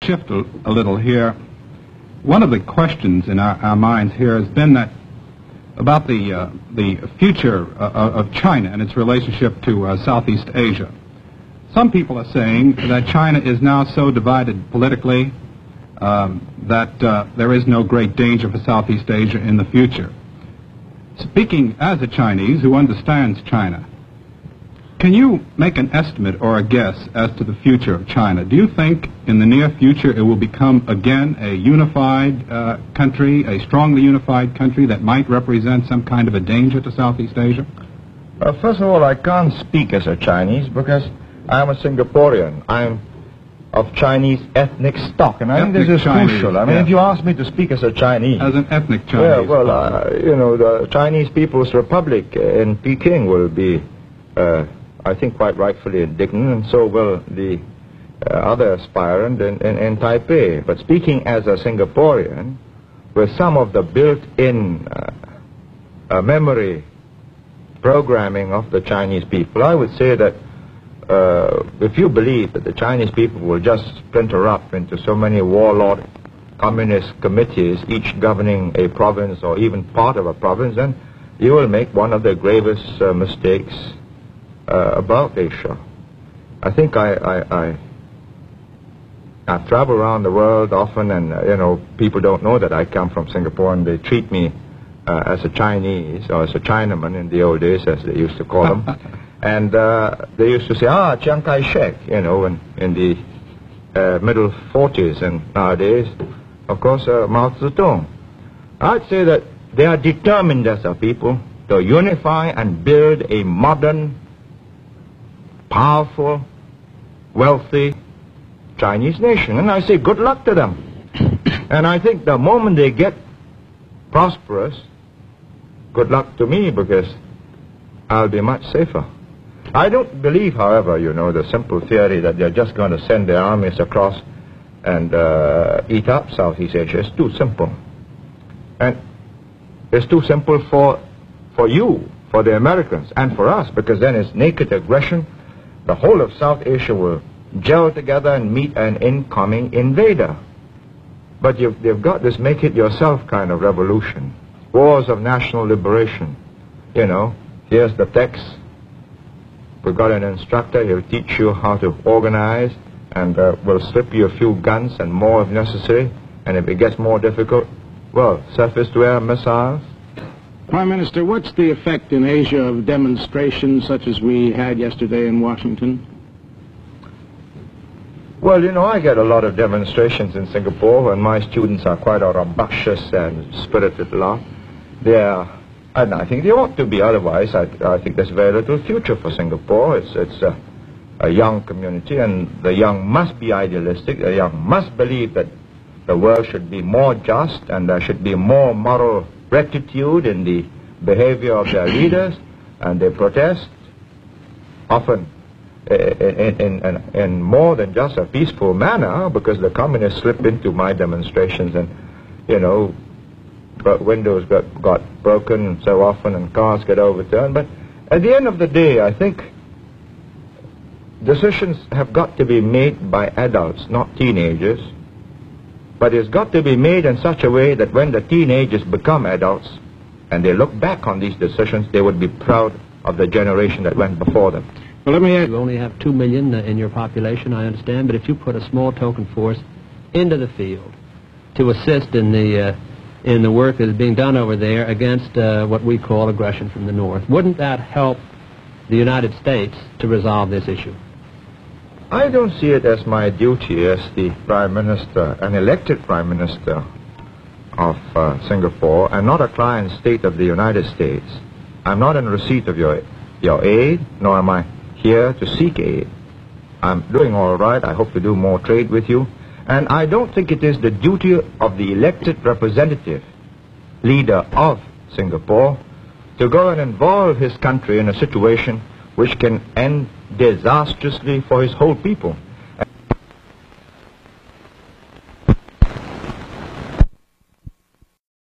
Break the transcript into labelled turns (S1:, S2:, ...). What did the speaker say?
S1: shift a little here. One of the questions in our minds here has been that about the future of China and its relationship to Southeast Asia. Some people are saying that China is now so divided politically that there is no great danger for Southeast Asia in the future. Speaking as a Chinese who understands China, can you make an estimate or a guess as to the future of China? Do you think in the near future it will become again a unified country, a strongly unified country that might represent some kind of a danger to Southeast Asia?
S2: First of all, I can't speak as a Chinese because I am a Singaporean. I'm of Chinese ethnic stock, and I think this is crucial. I mean, if you ask me to speak as a Chinese...
S1: As an ethnic Chinese.
S2: Yeah, well, you know, the Chinese People's Republic in Peking will be... I think quite rightfully indignant, and so will the other aspirant in Taipei. But speaking as a Singaporean, with some of the built-in memory programming of the Chinese people, I would say that if you believe that the Chinese people will just splinter up into so many warlord communist committees, each governing a province or even part of a province, then you will make one of the gravest mistakes about Asia. I think I've traveled around the world often, and you know, people don't know that I come from Singapore, and they treat me as a Chinese or as a Chinaman in the old days, as they used to call them. And they used to say, Chiang Kai-shek, you know, in the middle 40s, and nowadays, of course, Mao Zedong. I'd say that they are determined as a people to unify and build a modern, powerful, wealthy Chinese nation. And I say good luck to them. And I think the moment they get prosperous, good luck to me, because I'll be much safer. I don't believe, however, you know, the simple theory that they're just going to send their armies across and eat up Southeast Asia. It's too simple. And it's too simple for you, for the Americans, and for us, because then it's naked aggression. The whole of South Asia will gel together and meet an incoming invader. But they've got this make-it-yourself kind of revolution. Wars of national liberation. You know, here's the text. We've got an instructor. He'll teach you how to organize, and we'll slip you a few guns and more if necessary. And if it gets more difficult, well, surface-to-air missiles.
S3: Prime Minister, what's the effect in Asia of demonstrations such as we had yesterday in Washington?
S2: Well, you know, I get a lot of demonstrations in Singapore, and my students are quite a rambunctious and spirited lot. And I think they ought to be, otherwise I think there's very little future for Singapore. It's a young community, and the young must be idealistic. The young must believe that the world should be more just, and there should be more moral rectitude in the behavior of their leaders, and they protest often in more than just a peaceful manner, because the communists slip into my demonstrations, and you know, windows got broken so often, and cars get overturned. But at the end of the day, I think decisions have got to be made by adults, not teenagers. But it's got to be made in such a way that when the teenagers become adults and they look back on these decisions, they would be proud of the generation that went before them.
S3: Well, let me ask...
S4: You only have 2 million in your population, I understand, but if you put a small token force into the field to assist in the work that is being done over there against what we call aggression from the North, wouldn't that help the United States to resolve this issue?
S2: I don't see it as my duty as the Prime Minister, an elected Prime Minister of Singapore, and not a client state of the United States. I'm not in receipt of your aid, nor am I here to seek aid. I'm doing all right. I hope to do more trade with you. And I don't think it is the duty of the elected representative, leader of Singapore, to go and involve his country in a situation which can end disastrously for his whole people.